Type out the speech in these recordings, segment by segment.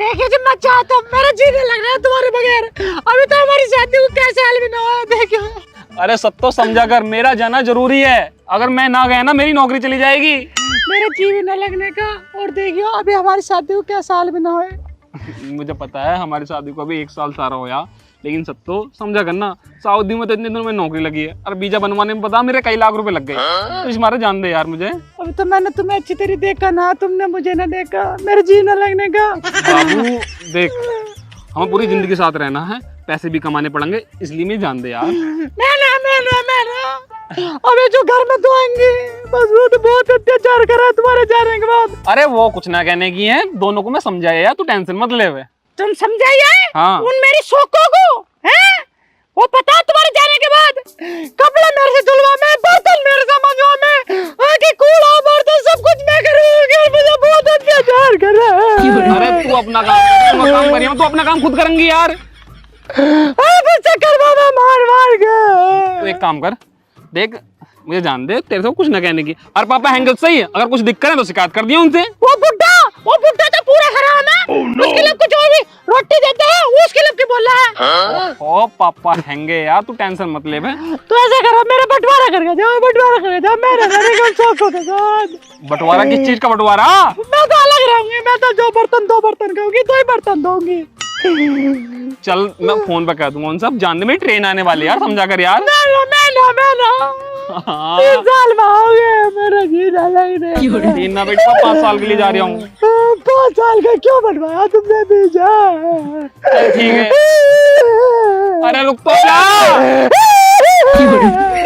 देखिए जी मैं चाहता हूँ, मेरा जी नहीं लग रहा है तुम्हारे बगैर। अभी तो हमारी शादी को कैसे हाल भी ना हुआ, देखियो। अरे सत्तो समझा कर, मेरा जाना जरूरी है। अगर मैं ना गया ना मेरी नौकरी चली जाएगी। मेरा जी भी ना लगने का, और देखियो अभी हमारी शादी को क्या साल भी ना हुए। मुझे पता है हमारी शादी को अभी 1 साल सारा होया, लेकिन सत्तो समझा करना, सऊदी में तो इतने दिनों में नौकरी लगी है और वीजा बनवाने में पता मेरे कई लाख रुपए लग गए। तो इस मारे जान दे यार मुझे। अभी तो मैंने तुम्हें अच्छी तरह देखा ना, तुमने मुझे ना देखा, मेरा जी ना लगने का। बाबू देख, हमें पूरी जिंदगी साथ रहना है, पैसे भी कमाने पड़ेंगे, इसलिए मैं जान दे यार। मैं अबे जो घर में तो आएंगे, बस वो तो बहुत अत्याचार कर रहा है तुम्हारे जाने के बाद। अरे वो कुछ ना कहने की है, दोनों को मैं समझाया यार, तू टेंशन मत ले। तुम समझाइए हाँ। उन मेरी शौकों को, हैं? वो पता है तुम्हारे जाने के बाद कपड़े मेरे से धुलवा में, बर्तन मेरे से मंजवा में, आके कूड़ा बर्तन सब कुछ मैं करूंगी, मुझे बहुत अत्याचार कर रहा है। अरे तू अपना काम करिए, तू अपना काम खुद करेंगी यार। चक्कर में मार मार के। तू एक काम कर, देख मुझे जान दे, तेरे से कुछ ना कहने की। और पापा हैंगल सही है, अगर कुछ दिक्कत है तो शिकायत कर दिया उनसे। वो बुड्ढा तो पूरा हराम है। उसके लिए कुछ और भी रोटी देते हैं, वो उसके लिए बोल रहा है। ओ पापा हैंगे यार, तू टेंशन मत ले बे। तो ऐसे करो, मेरा बंटवारा करके जाओ, मेरे रहने का शौकों के साथ। बंटवारा किस चीज का बंटवारा? मैं तो अलग रहूंगी, मैं तो जो बर्तन दो बर्तन कहूंगी दो ही बर्तन दूंगी। चल मैं फोन पे कह दूंगा उनसे, अब जान दे मेरी ट्रेन आने वाली यार, समझा कर यार। मैं 3 साल में आओगे, मेरा जी ना लगने। 3 ना बेटा, 5 साल के लिए जा रहा हूँ। 5 साल का क्यों बनवाया तुमने बीजा? चल ठीक है। अरे रुक तो जा।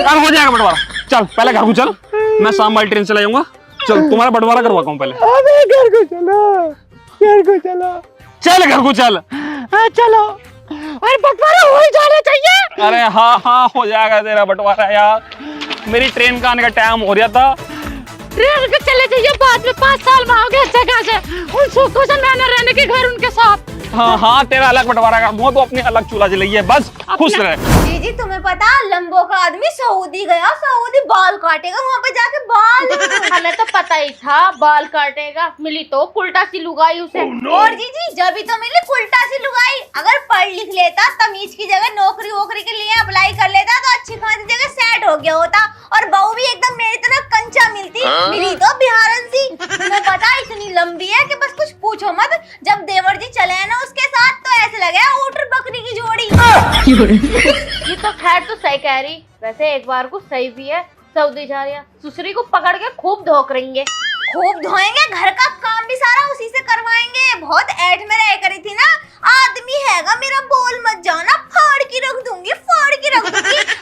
यार हो जाएगा बंटवारा, चल पहले घर को चल, मैं शाम वाली ट्रेन से ले जाऊंगा। चल तुम्हारा बंटवारा करवाता हूँ पहले। अबे घर को चलो, चल घर को चल। हाँ चलो। अरे बंटवारा हो ही जाना चाहिए। अरे हाँ हो जाएगा तेरा बंटवारा यार, मेरी ट्रेन का आने का टाइम हो रहा था। ट्रेन के चले जाइए, बाद में 5 साल में आओगे अच्छे खासे, उन सुखों से मैंने रहने के घर उनके साथ। हाँ तेरा अलग बंटवारा कर दूंगा, तो अपनी अलग चूल्हा जलाइए, बस खुश रहे। जी तुम्हें पता, लंबो का आदमी सऊदी गया, सऊदी बाल काटेगा, वहाँ पे जाके बाल। हमें तो पता ही था बाल काटेगा, मिली तो उल्टा सी लुगाई उसे। और जी जब भी तो मिली उल्टा सी लुगाई। अगर पढ़ लिख लेता, तमीज की जगह नौकरी वोकरी के लिए अप्लाई कर लेता तो अच्छी खासी जगह सेट हो गया होता, और बहू भी एकदम मेरी तरह कंचा मिलती। मिली तो बिहारन सी। तुम्हें पता इतनी लंबी है कि बस कुछ पूछो मत। जब देवर जी चले हैं ना उसके साथ, तो ऐसे लगे ऊँट और बकरी की जोड़ी। ये तो खैर तो सही कह रही, वैसे एक बार को सही भी है, सऊदी जा रही है, सुसरी को पकड़ के खूब धोक रहेंगे। खूब धोएंगे, घर का काम भी सारा उसी से करवाएंगे। बहुत ऐठ में रह करी थी ना, आदमी हैगा मेरा, बोल मत जाना, फाड़ के रख दूंगी।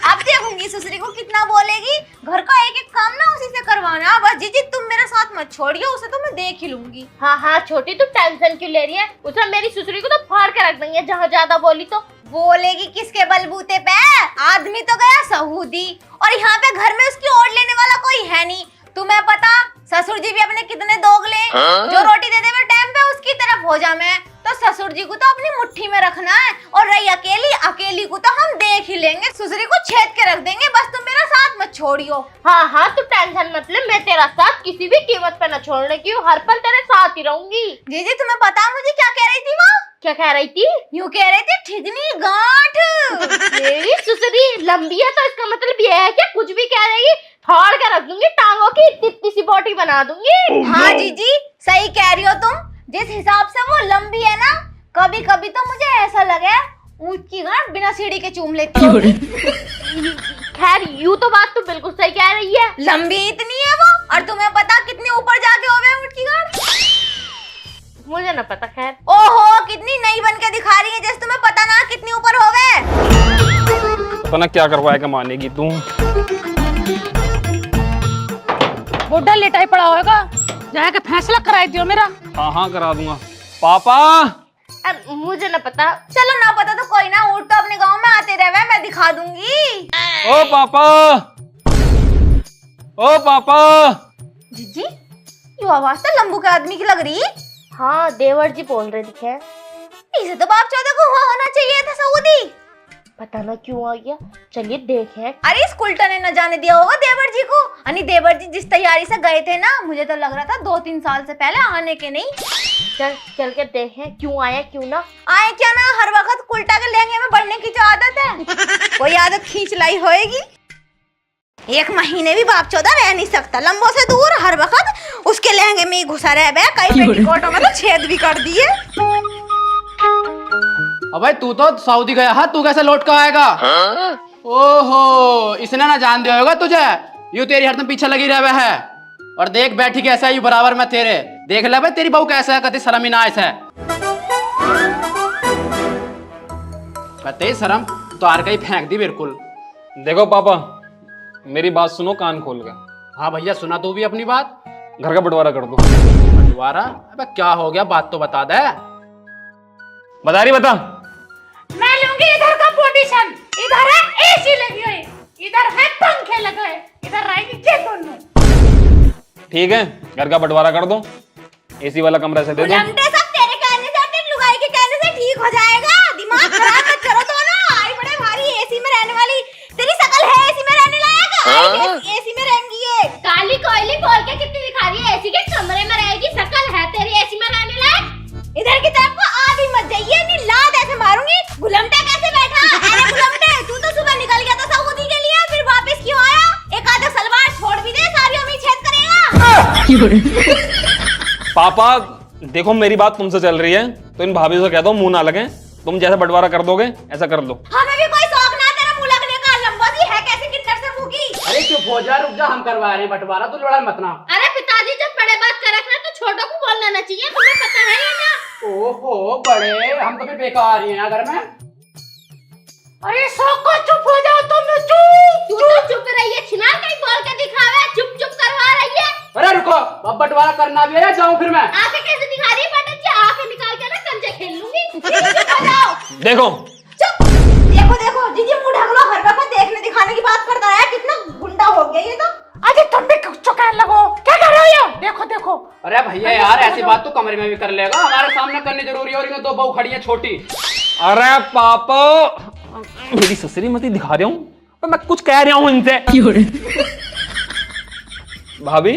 अब देखूंगी सुसरी को कितना बोलेगी। घर का एक एक काम ना उसी से करवाना। बस जीजी तुम मेरे साथ मत छोड़ियो, उसे तो मैं देख ही लूंगी। हाँ छोटी तू टेंशन क्यों ले रही है, उसे मेरी सुसरी को तो फाड़ के रख देंगे जहाँ ज्यादा बोली तो। बोलेगी किसके बलबूते पे? आदमी तो गया सऊदी, और यहाँ पे घर में उसकी ओढ़ लेने वाला कोई है नहीं। तुम्हें पता ससुर जी भी अपने कितने दोगले, जो रोटी दे दे टाइम पे उसकी तरफ हो जा। मैं तो ससुर जी को तो अपनी मुट्ठी में रखना है, और रही अकेली को तो हम देख ही लेंगे, ससुरी को छेद के रख देंगे। बस तुम मेरा साथ मत छोड़ियो। हाँ तू टेंशन मत ले, मैं तेरा साथ किसी भी कीमत पे न छोड़ने की हूँ, हर पल तेरे साथ ही रहूंगी। जी तुम्हें पता मुझे क्या कह रही थी वो? क्या कह रही थी? यूँ कह रही थी ठिगनी गांठ। मेरी सुसरी लंबी है तो इसका मतलब ये है कि कुछ भी कह रही, फाड़ के रख दूंगी, टांगों की इतनी सी बॉडी बना दूंगी। हाँ जीजी सही कह रही हो तुम। जिस हिसाब से वो लंबी है ना, कभी कभी तो मुझे ऐसा लगे ऊँट की गांठ बिना सीढ़ी के चूम लेती होगी। खैर यूँ तो बात तो बिल्कुल सही कह रही है, लंबी इतनी है वो, और तुम्हें पता कितने ऊपर जाके हो गए ऊँट की गांठ? मुझे ना पता। खैर ओहो कितनी नई बन के दिखा रही है, जैसे तुम्हें पता ना कितनी ऊपर हो गए। तो ना क्या करवाएगा मानेगी तू? बुड्ढा लेटाई पड़ा होगा, जाके फैसला कराई दियो मेरा। हाँ करा दूंगा। पापा अब मुझे ना पता। चलो ना पता तो कोई ना, ऊँट तो अपने गांव में आते रहे, मैं दिखा दूंगी। ओ पापा जीजी ये आवाज तो लंबू के आदमी की लग रही। हाँ देवर जी बोल रहे दिखे। इसे तो बाप चौदह को वहाँ होना चाहिए था सऊदी। पता ना क्यों आ गया, चलिए देखें। अरे इस कुल्टा ने न जाने दिया होगा देवर जी को। अनी देवर जी जिस तैयारी से गए थे ना, मुझे तो लग रहा था 2-3 साल से पहले आने के नहीं। चल चल के देखें क्यों आया क्यों ना आए क्या ना, हर वक्त उल्टा के लहंगे में बढ़ने की जो आदत है कोई आदत खींच लाई होएगी। एक महीने भी बाप चौदह रह नहीं सकता, लंबो से दूर हर वक्त उसके लहंगे में ही घुसा रह बे। कई पेटीकोटों में तो छेद भी कर दिए। अबे तू तो सऊदी गया है, तू कैसे लौट कर आएगा? ओहो, इसने ना जान दिया होगा तुझे, यूं तेरी हरदम पीछे लगी रहे है। और देख बैठी कैसा है, यूं बराबर में तेरे। देख ले भाई तेरी बहू कैसा है, कति शर्म ही ना है। कते शर्म तो आर कहीं फेंक दी बिल्कुल। देखो पापा, मेरी बात सुनो कान खोल कर। हाँ भैया, सुना तू भी अपनी बात। घर का बंटवारा कर दो। बंटवारा? अबे क्या हो गया, बात तो बता दे। बता रही बता। मैं लूंगी इधर का पोजीशन, इधर है एसी लगी हुई, इधर है पंखे लगे, इधर रहेगी ये दोनों। ठीक है, घर का बंटवारा कर दो, एसी वाला कमरा से दे दो। गुलमटे सब तेरे कहने से, अपनी लुगाई के कहने से ठीक हो जाएगा। दिमाग खराब मत करो दोनों। आई बड़े भारी एसी में रहने वाली, तेरी शकल है एसी में रहने लायक? एसी में रहेंगी ये। काली कोयली बोल के कितनी दिखा रही है, एसी के कमरे में रहेगी, शकल है तेरी एसी में रहने लायक। इधर की तरफ को आ भी मत जाइए, नहीं लाद ऐसे मारूंगी। गुलमटा कैसे बैठा? अरे गुलमटे, तू तो सुबह निकल गया था सऊदी के लिए, फिर वापस क्यों आया? एक आधा सलवार छोड़ भी दे, सारी उम्मीद छेद करेगा। पापा देखो, मेरी बात तुमसे चल रही है तो इन भाभी से कह दो मुंह ना लगे। तुम जैसे बंटवारा कर दोगे ऐसा कर लो। हमें भी कोई शौक ना तेरा मुंह लगने का। लंबा भी है कैसे किन्नर से मुंह की। अरे चुप हो जा, रुक जा, हम करवा रहे हैं बंटवारा, तू लड़ा मत ना। अरे पिताजी, जब बड़े बात कर रखे तो छोटों को बोलना ना चाहिए, तुम्हें पता है या ना? ओहो बड़े, हम तो फिर बेकार ही हैं घर में। अरे सोको चुप हो जाओ तुम। तू तो चुप रही है, छिनार कहीं बोल के दिखावे, चुप चुप करवा रही है। अरे रुको, अब बंटवारा करना भी है या जाऊं फिर मैं? आंखें कैसे दिखा रही है बेटा जी? आंखें निकाल के ना कंचे खेल लूंगी। चुप हो जाओ। देखो चुप। देखो देखो जीजी, मुंह ढक लो। हर वक्त देखने दिखाने की बात करता है, कितना गुंडा हो गया ये तो। अरे तुम भी चुकान लगो, क्या कर रहे हो? देखो देखो। अरे भैया यार, ऐसी बात तो कमरे में भी कर लेगा, हमारे सामने करनी जरूरी है। और इनमें दो बहू खड़ी है छोटी। अरे पापा, मेरी ससुरी मती दिखा रहा हूँ, पर मैं कुछ कह रहा हूँ इनसे। भाभी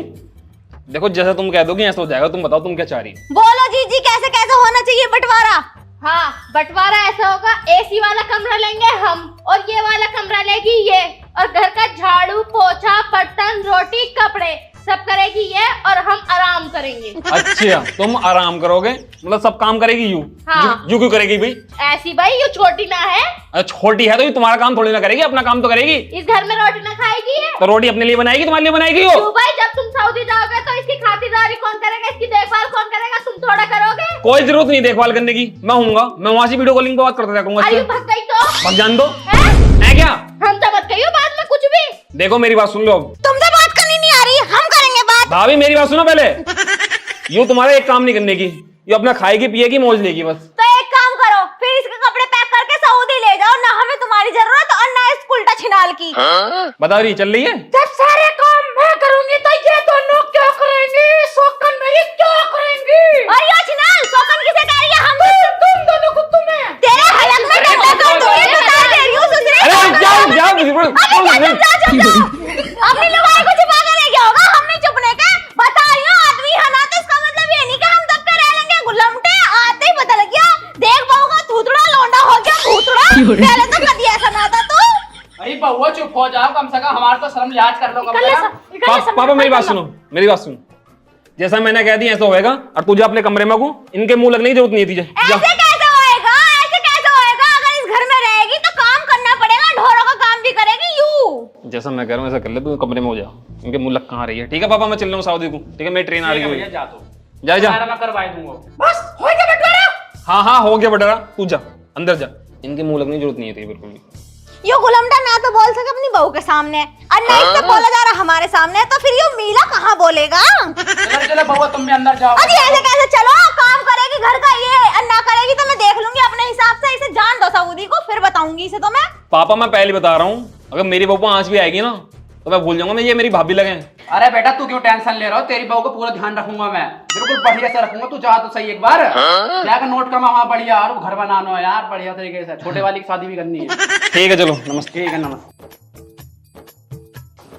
देखो, जैसा तुम कह दोगी ऐसा हो जाएगा। तुम बताओ तुम क्या चाह रही हो? बोलो जीजी, कैसे कैसे होना चाहिए बंटवारा? हाँ, बंटवारा ऐसा होगा, एसी वाला कमरा लेंगे हम और ये वाला कमरा लेगी ये, और घर का झाड़ू पोछा बर्तन रोटी कपड़े सब करेगी ये, और हम आराम करेंगे। अच्छा, तुम आराम करोगे, मतलब सब काम करेगी यू? हाँ। यू क्यों करेगी भाई? ऐसी भाई, ये छोटी ना है। अरे छोटी है तो ये तुम्हारा काम थोड़ी ना करेगी, अपना काम तो करेगी। इस घर में रोटी ना खाएगी ये। तो रोटी अपने लिए बनाएगी, तुम्हारे लिए बनाएगी क्यों वो? भाई, जब तुम सऊदी जाओगे तो इसकी खातिरदारी कौन करेगा, इसकी देखभाल कौन करेगा? तुम थोड़ा करोगे? कोई जरूरत नहीं देखभाल करने की, मैं हूँगा। मैं वहां से वीडियो कॉलिंग पे बात करता रहूंगा। आयु भग गई तो भग जान दो। है? है क्या? हम तो मत कहियो बाद में कुछ भी। देखो मेरी बात सुन लो। अब तुमसे बात करनी नहीं आ रही, हम करेंगे बात। भाभी मेरी बात सुनो पहले। यूं तुम्हारा एक काम नहीं करने की, ये अपना खाएगी पिएगी मौज लेगी बस। तो एक काम करो, फिर इसके कपड़े पैक करके सऊदी ले जाओ ना। हमें तुम्हारी जरूरत और ना इस उल्टा छिनाल की। बता रही चल रही है। जब सारे काम मैं करूंगी तो ये दोनों क्या करेंगी? सोकन मेरी क्या करेंगी? और ये छिनाल सोकन किसे कह रही है? हम तुम दोनों को तुम्हें तेरे हलक में डंडा कर दूंगी। बता दे रही हूँ सुसरे। अरे जाओ। अपनी लुगाई को छुपा कर रह गया होगा, हम नहीं छुपने के। बताइयो आदमी है ना, तो इसका मतलब ये नहीं कि हम दब पे रह लेंगे। गुलमटे आते ही पता लग गया। देख बहू का थूथड़ा लौंडा हो गया, थूथड़ा। पहले तो कभी ऐसा ना था तू। अरे बहुआ चुप हो जाओ, कम से कम हमारा तो शर्म लिहाज कर लो। पापा मेरी बात सुनो, मेरी बात सुनो। जैसा मैंने कह दी ऐसा होएगा, और तू जा अपने कमरे में को, इनके मुंह लगने की जरूरत नहीं थी। ऐसे कैसे होएगा? ऐसे कैसे होएगा? अगर इस घर में रहेगी तो काम करना पड़ेगा, ढोरों का काम भी करेगी यू। जैसा मैं कह रहा हूँ ऐसा कर ले, तू कमरे में हो जा। इनके मुंह लग कहाँ रही है? ठीक है पापा, मैं चल रहा हूँ सऊदी को। ठीक है, मेरी ट्रेन आ रही है। जा तो जा जा। मैं करवाई दूंगा। बस हो गया बंटवारा। हाँ हाँ हो गया बटेरा, तू जा अंदर जा। इनके मुंह लगने की जरूरत नहीं है बिल्कुल भी। यो गुलमटा ना तो बोल सके अपनी बहू के सामने, और ना इससे बोला जा रहा हमारे सामने, तो फिर यो मीला कहाँ बोलेगा? चलो बहुआ तुम भी अंदर जाओ। अजी ऐसे कैसे? चलो, काम करेगी घर का ये, और ना करेगी तो मैं देख लूंगी अपने हिसाब से। इसे जान दो सऊदी को, फिर बताऊंगी इसे तो मैं। पापा मैं पहले बता रहा हूँ, अगर मेरी बहू आंच भी आएगी ना तो मैं भूल जाऊंगा मैं ये मेरी भाभी लगे। अरे बेटा तू क्यों टेंशन ले रहा हो? तेरी बहू को पूरा ध्यान रखूंगा मैं, बिल्कुल बढ़िया से रखूंगा। तू जा तो सही एक बार, जाकर नोट कमा वहाँ बढ़िया, और घर बनाना है यार बढ़िया तरीके से। छोटे वाली की शादी भी करनी है। ठीक है चलो, नमस्ते। ठीक है, नमस्ते।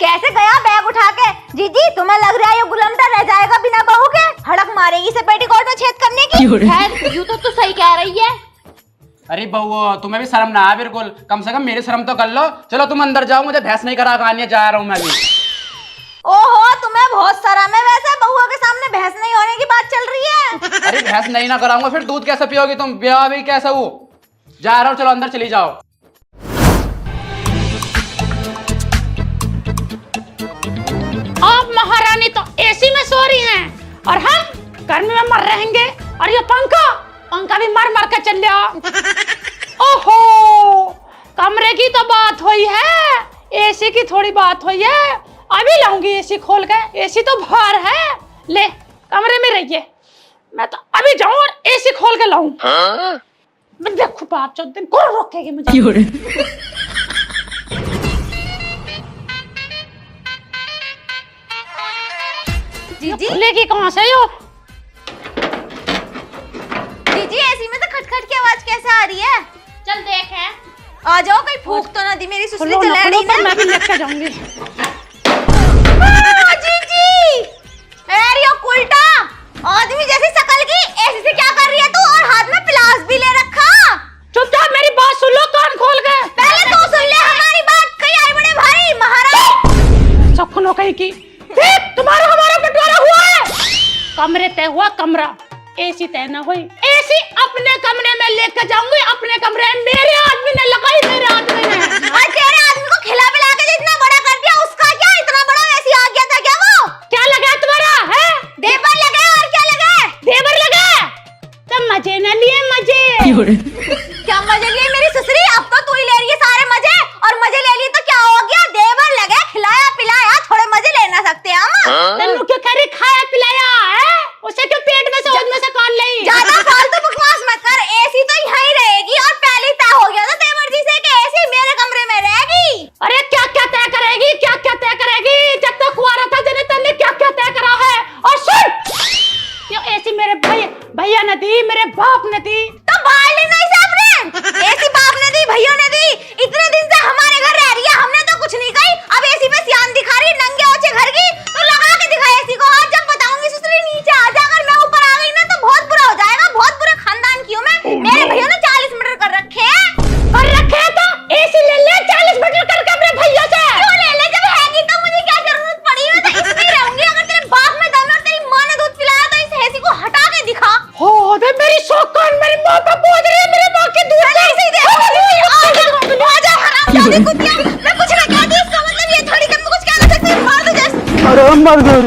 कैसे गया बैग उठा के? जीजी तुम्हें लग रहा है ये गुलामटा रह जाएगा बिना बहू के? हड़क मारेगी इसे पेटीकोट में छेद करने की। खैर यूं तो तू सही कह रही है। अरे बहू तुम्हें भी शर्म ना आए बिल्कुल, कम से कम मेरी शर्म तो कर लो। चलो तुम अंदर जाओ, मुझे भैंस नहीं करा कहानी जा रहा हूँ मैं भी। ओहो तुम्हें बहुत शर्म है, वैसे बहुआ के सामने भैंस नहीं होने की बात चल रही है। अरे भैंस नहीं ना कराऊंगा फिर दूध कैसे पियोगी तुम? ब्याह भी कैसे हो? जा रहा हूँ, चलो अंदर चली जाओ। आप महारानी तो एसी में सो रही हैं और हम गर्मी में मर रहेंगे। और ये पंखा भी मर मर के चल रहा। ओहो कमरे की तो बात हुई है, एसी की थोड़ी बात हुई है। अभी लाऊंगी एसी खोल के, एसी तो बाहर है। ले कमरे में रहिए, मैं तो अभी जाऊं और एसी खोल के लाऊं। मैं देखूं बाप चौथ दिन कौन रोकेगी मुझे। जीजी खुलेगी कहाँ से यो? जीजी एसी में तो खटखट की आवाज कैसे आ रही है? चल देख है। आ जाओ, कोई फूंक तो ना दी मेरी सुसली खुलो ना, जला खुलो रही तो ना। मैं भी लेके जाऊंगी। जीजी अरे ये उल्टा आदमी जैसी शकल की एसी से क्या कर रही है तू? और हाथ में प्लास भी ले रखा। चुपचाप मेरी बात सुन लो कान खोल के। पहले तो सुन ले हमारी बात। कहीं आई बड़े भाई महाराज सपनों कहीं की। देख तुम्हारा हमारा बंटवारा हुआ है। कमरे तय हुआ कमरा, एसी तय ना हुई। एसी अपने कमरे में लेकर जाऊंगी, अपने कमरे में। मेरे आदमी ने लगाई, मेरे आदमी ने। और तेरे आदमी को खिला पिला के जितना बड़ा कर दिया उसका क्या? इतना बड़ा वैसे आ गया था क्या वो? क्या लगा तुम्हारा है? देवर लगे और क्या लगे? देवर लगा तो मजे न लिए मजे। क्या मजे लिए मेरी ससुरी? अब तो तू ही ले रही है सारे मजे। और मजे ले लिए तो क्या हो गया? देवर लगे, खिलाया पिलाया, थोड़े मजे ले ना सकते हम? तन्नू क्यों कह रही खाया पिलाया है? उसे क्यों पेट में से औद में से कौन ली? ज्यादा फालतू बकवास मत कर। एसी तो यहीं रहेगी और पहले ही तय हो गया था देवर जी से कि एसी मेरे कमरे में रहेगी। अरे क्या क्या तय करेगी, क्या क्या तय करेगी? जब तक कुआरा था जनता ने क्या क्या तय करा है। और सुन ये एसी मेरे भैया ने दी, मेरे बाप ने दी। तो बाहर ली नहीं से अपने? एसी बाप ने दी, भैया ने दी। इतने दिन से हमारे घर रह रही है, हमने तो कुछ नहीं कही। अब एसी पे सियान दिखा रही, नंगे ओछे घर की। तो लगा के दिखा एसी को। आज जब बताऊंगी ससुरी नीचे आ जा। अगर मैं ऊपर आ गई ना तो बहुत बुरा हो जाएगा। बहुत बुरे खानदान की हूँ मैं। मेरे भैया ने 40 मीटर कर रखे हैं। और रखे तो एसी ले ले 40 मीटर करके अपने भैया से। क्यों ले ले? जब हैगी तो मुझे क्या जरूरत पड़ी? मैं तो इसमें रहूंगी। अगर तेरे बाप में दम है और तेरी माँ ने दूध पिलाया तो इस एसी को हटा के दिखा। हो दे मेरी शौकान मेरी माँ पे पहुंच रही है। मेरी माँ के दूध पहले इसे दे। आ जा हरामजादी कुतिया। मैं कुछ ना कहती, इसका मतलब ये थोड़ी कि मैं कुछ कह ना सकती। मार दो जैसे। अरे मर गए।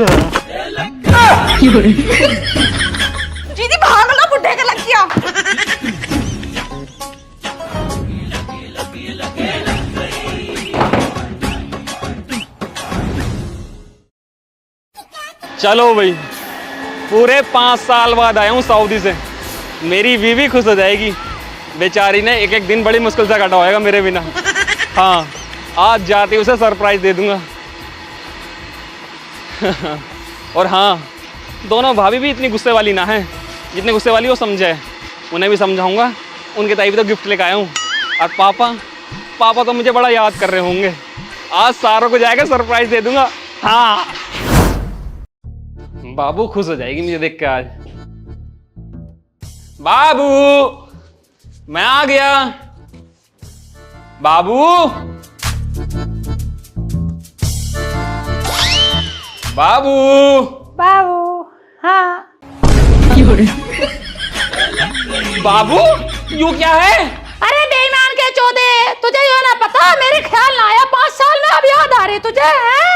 जीजी भाग लो, बुड्ढे के लग गया। चलो भाई, पूरे 5 साल बाद आया हूँ सऊदी से। मेरी बीवी खुश हो जाएगी। बेचारी ने एक एक दिन बड़ी मुश्किल से काटा होएगा मेरे बिना। हाँ आज जाते उसे सरप्राइज दे दूंगा। और हाँ दोनों भाभी भी इतनी गुस्से वाली ना है जितनी गुस्से वाली वो समझे। उन्हें भी समझाऊंगा। उनके ताई भी तो गिफ्ट लेकर आया हूँ। और पापा तो मुझे बड़ा याद कर रहे होंगे। आज सारों को जाकर सरप्राइज दे दूंगा। हाँ बाबू खुश हो जाएगी मुझे देख के आज। बाबू मैं आ गया। बाबू बाबू बाबू हाँ बाबू यू क्या है? अरे बेईमान के चौदे, तुझे यो ना पता? मेरे ख्याल ना आया 5 साल में अब याद आ रही तुझे है?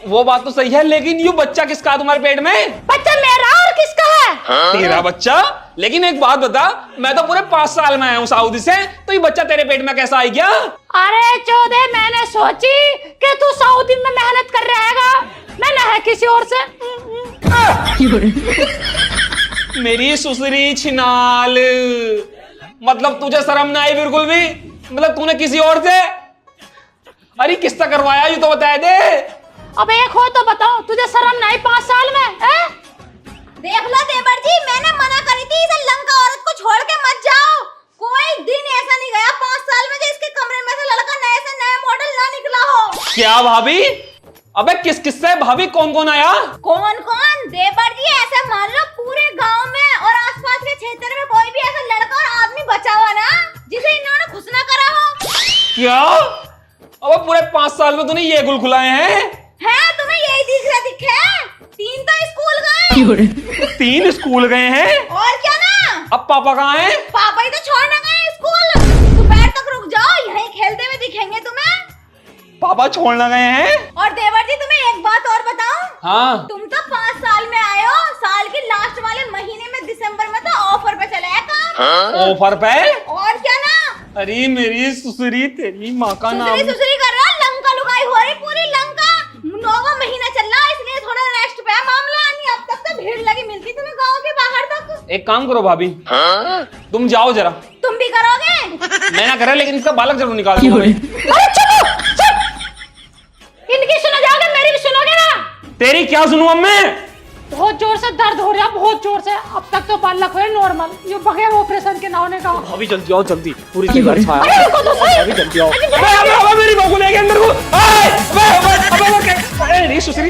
वो बात तो सही है, लेकिन यू बच्चा किसका है तुम्हारे पेट में? बच्चा मेरा और किसका है? तेरा बच्चा। लेकिन एक बात बता, मैं तो पूरे 5 साल में आया हूँ सऊदी से, तो ये बच्चा तेरे पेट में कैसा आई गया? अरे चौदे मैंने सोची कि तू सऊदी में मेहनत कर रहेगा, मैं ना है किसी और से। मेरी सुसरी छिनाल, मतलब तुझे शर्म ना आई बिल्कुल भी? मतलब तूने किसी और से? अरे किससे करवाया ये तो बता दे। अब एक हो तो बताओ, तुझे शर्म नहीं 5 साल में है? देख लो देवर जी, मैंने मना करी थी इस लंका औरत को छोड़ के मत जाओ। कोई दिन ऐसा नहीं गया 5 साल में कि इसके कमरे में से लड़का नए से नया मॉडल ना निकला हो। क्या भाभी अबे किस किससे भाभी कौन कौन आया? कौन कौन? देवर जी, ऐसा मान लो पूरे गांव में और आसपास के क्षेत्र में कोई भी ऐसा लड़का और आदमी बचा हुआ ना जिसे इन्होंने खुश ना करा हो। क्या? अब पूरे 5 साल में तूने ये गुल खुलाए हैं? है तुम्हें यही दिखे? 3 तो स्कूल गए। 3 स्कूल गए हैं? और क्या ना? अब पापा कहाँ हैं? पापा ही तो छोड़ने गए स्कूल। दोपहर तक रुक जाओ, यहीं खेलते हुए दिखेंगे तुम्हें। पापा छोड़ना गए हैं? और देवर जी तुम्हें एक बात और बताऊं? हाँ। तुम तो 5 साल में आए हो, साल के लास्ट वाले महीने में दिसंबर में तो ऑफर पे चला है काम। ऑफर पे? और क्या ना? अरे मेरी सुसरी, तेरी माँ का नाम। सुसरी कर रहा, लंका लुगाई हो रही पूरी लंका। 9वां महीना चल रहा, इसलिए थोड़ा रेस्ट पे है मामला। नहीं अब तक तो भीड़ लगी मिलती तुम्हें गांव के बाहर तक। एक काम करो भाभी, तुम जाओ जरा। तुम भी करोगे? मैं ना करे लेकिन इसका बालक जरूर निकाल दूंगा। अरे चुप चुप, इनकी सुनो जाओगे, मेरी भी सुनोगे ना? तेरी क्या सुनूं अब मैं? बहुत जोर से दर्द हो रहा है, बहुत जोर से। अब तक तो बालक हुए नॉर्मल, ये बगैर ऑपरेशन के ना होने का। भाभी जल्दी आओ, जल्दी पूरी जगह छाया। अरे रुको तो सही। भाभी जल्दी आओ। अबे मेरी बहू को लेके अंदर को। अबे सुसरी